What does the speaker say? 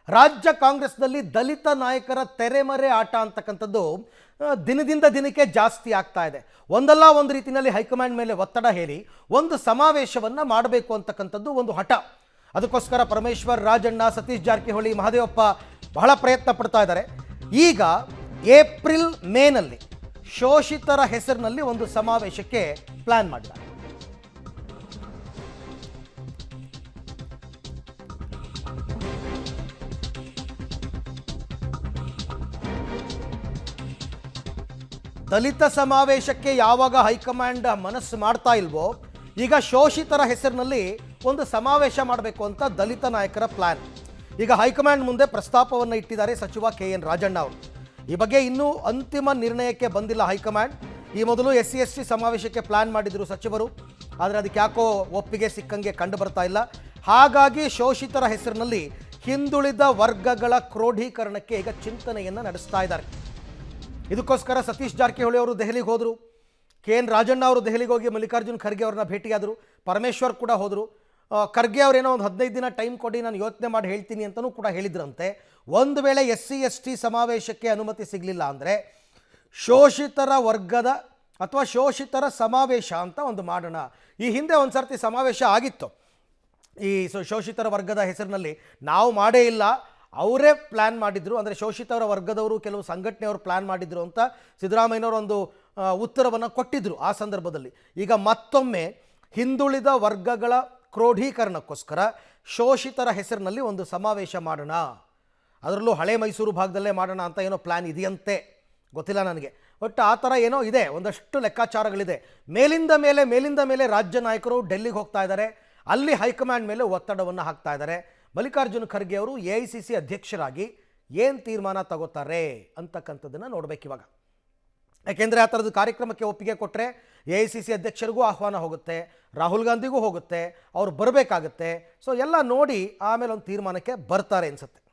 ರಾಜ್ಯ ಕಾಂಗ್ರೆಸ್ನಲ್ಲಿ ದಲಿತ ನಾಯಕರ ತೆರೆಮರೆ ಆಟ ಅಂತಕ್ಕಂಥದ್ದು ದಿನದಿಂದ ದಿನಕ್ಕೆ ಜಾಸ್ತಿ ಆಗ್ತಾ ಇದೆ. ಒಂದಲ್ಲ ಒಂದು ರೀತಿಯಲ್ಲಿ ಹೈಕಮಾಂಡ್ ಮೇಲೆ ಒತ್ತಡ ಹೇರಿ ಒಂದು ಸಮಾವೇಶವನ್ನು ಮಾಡಬೇಕು ಅಂತಕ್ಕಂಥದ್ದು ಒಂದು ಹಠ. ಅದಕ್ಕೋಸ್ಕರ ಪರಮೇಶ್ವರ್, ರಾಜಣ್ಣ, ಸತೀಶ್ ಜಾರಕಿಹೊಳಿ, ಮಹದೇವಪ್ಪ ಬಹಳ ಪ್ರಯತ್ನ ಪಡ್ತಾ ಇದ್ದಾರೆ. ಈಗ ಏಪ್ರಿಲ್ ಮೇನಲ್ಲಿ ಶೋಷಿತರ ಹೆಸರಿನಲ್ಲಿ ಒಂದು ಸಮಾವೇಶಕ್ಕೆ ಪ್ಲಾನ್ ಮಾಡಿದ್ದಾರೆ. ದಲಿತ ಸಮಾವೇಶಕ್ಕೆ ಯಾವಾಗ ಹೈಕಮಾಂಡ್ ಮನಸ್ಸು ಮಾಡ್ತಾ ಇಲ್ವೋ, ಈಗ ಶೋಷಿತರ ಹೆಸರಿನಲ್ಲಿ ಒಂದು ಸಮಾವೇಶ ಮಾಡಬೇಕು ಅಂತ ದಲಿತ ನಾಯಕರ ಪ್ಲಾನ್. ಈಗ ಹೈಕಮಾಂಡ್ ಮುಂದೆ ಪ್ರಸ್ತಾಪವನ್ನು ಇಟ್ಟಿದ್ದಾರೆ ಸಚಿವ KN ರಾಜಣ್ಣ ಅವರು. ಈ ಬಗ್ಗೆ ಇನ್ನೂ ಅಂತಿಮ ನಿರ್ಣಯಕ್ಕೆ ಬಂದಿಲ್ಲ ಹೈಕಮಾಂಡ್. ಈ ಮೊದಲು SC/ST ಸಮಾವೇಶಕ್ಕೆ ಪ್ಲಾನ್ ಮಾಡಿದ್ರು ಸಚಿವರು, ಆದರೆ ಅದಕ್ಕೆ ಯಾಕೋ ಒಪ್ಪಿಗೆ ಸಿಕ್ಕಂಗೆ ಕಂಡು ಬರ್ತಾ ಇಲ್ಲ. ಹಾಗಾಗಿ ಶೋಷಿತರ ಹೆಸರಿನಲ್ಲಿ ಹಿಂದುಳಿದ ವರ್ಗಗಳ ಕ್ರೋಢೀಕರಣಕ್ಕೆ ಈಗ ಚಿಂತನೆಯನ್ನು ನಡೆಸ್ತಾ ಇದ್ದಾರೆ. ಇದಕ್ಕೋಸ್ಕರ ಸತೀಶ್ ಜಾರಕಿಹೊಳಿ ಅವರು ದೆಹಲಿಗೆ ಹೋದರು, KN ರಾಜಣ್ಣ ಅವರು ದೆಹಲಿಗೆ ಹೋಗಿ ಮಲ್ಲಿಕಾರ್ಜುನ್ ಖರ್ಗೆ ಅವ್ರನ್ನ ಭೇಟಿಯಾದರು, ಪರಮೇಶ್ವರ್ ಕೂಡ ಹೋದರು. ಖರ್ಗೆ ಅವರೇನೋ ಒಂದು 15 ದಿನ ಟೈಮ್ ಕೊಡಿ, ನಾನು ಯೋಚನೆ ಮಾಡಿ ಹೇಳ್ತೀನಿ ಅಂತಲೂ ಕೂಡ ಹೇಳಿದ್ರಂತೆ. ಒಂದು ವೇಳೆ SC/ST ಸಮಾವೇಶಕ್ಕೆ ಅನುಮತಿ ಸಿಗಲಿಲ್ಲ ಅಂದರೆ ಶೋಷಿತರ ವರ್ಗದ ಅಥವಾ ಶೋಷಿತರ ಸಮಾವೇಶ ಅಂತ ಒಂದು ಮಾಡೋಣ. ಈ ಹಿಂದೆ ಒಂದು ಸರ್ತಿ ಸಮಾವೇಶ ಆಗಿತ್ತು ಈ ಶೋಷಿತರ ವರ್ಗದ ಹೆಸರಿನಲ್ಲಿ, ನಾವು ಮಾಡೇ ಇಲ್ಲ, ಅವರೇ ಪ್ಲ್ಯಾನ್ ಮಾಡಿದ್ರು. ಅಂದರೆ ಶೋಷಿತರ ವರ್ಗದವರು ಕೆಲವು ಸಂಘಟನೆಯವರು ಪ್ಲ್ಯಾನ್ ಮಾಡಿದ್ರು ಅಂತ ಸಿದ್ದರಾಮಯ್ಯನವರು ಒಂದು ಉತ್ತರವನ್ನು ಕೊಟ್ಟಿದ್ದರು ಆ ಸಂದರ್ಭದಲ್ಲಿ. ಈಗ ಮತ್ತೊಮ್ಮೆ ಹಿಂದುಳಿದ ವರ್ಗಗಳ ಕ್ರೋಢೀಕರಣಕ್ಕೋಸ್ಕರ ಶೋಷಿತರ ಹೆಸರಿನಲ್ಲಿ ಒಂದು ಸಮಾವೇಶ ಮಾಡೋಣ, ಅದರಲ್ಲೂ ಹಳೆ ಮೈಸೂರು ಭಾಗದಲ್ಲೇ ಮಾಡೋಣ ಅಂತ ಏನೋ ಪ್ಲ್ಯಾನ್ ಇದೆಯಂತೆ, ಗೊತ್ತಿಲ್ಲ ನನಗೆ. ಒಟ್ಟು ಆ ಥರ ಏನೋ ಇದೆ, ಒಂದಷ್ಟು ಲೆಕ್ಕಾಚಾರಗಳಿದೆ. ಮೇಲಿಂದ ಮೇಲೆ ರಾಜ್ಯ ನಾಯಕರು ಡೆಲ್ಲಿಗೆ ಹೋಗ್ತಾ ಇದ್ದಾರೆ, ಅಲ್ಲಿ ಹೈಕಮಾಂಡ್ ಮೇಲೆ ಒತ್ತಡವನ್ನು ಹಾಕ್ತಾ ಇದ್ದಾರೆ. ಮಲ್ಲಿಕಾರ್ಜುನ್ ಖರ್ಗೆ ಅವರು AICC ಅಧ್ಯಕ್ಷರಾಗಿ ಏನು ತೀರ್ಮಾನ ತಗೋತಾರೆ ಅಂತಕ್ಕಂಥದ್ದನ್ನು ನೋಡಬೇಕಿವಾಗ. ಯಾಕೆಂದರೆ ಆ ಥರದ್ದು ಕಾರ್ಯಕ್ರಮಕ್ಕೆ ಒಪ್ಪಿಗೆ ಕೊಟ್ಟರೆ AICC ಅಧ್ಯಕ್ಷರಿಗೂ ಆಹ್ವಾನ ಹೋಗುತ್ತೆ, ರಾಹುಲ್ ಗಾಂಧಿಗೂ ಹೋಗುತ್ತೆ, ಅವರು ಬರಬೇಕಾಗತ್ತೆ. ಸೊ ಎಲ್ಲ ನೋಡಿ ಆಮೇಲೆ ಒಂದು ತೀರ್ಮಾನಕ್ಕೆ ಬರ್ತಾರೆ ಅನಿಸುತ್ತೆ.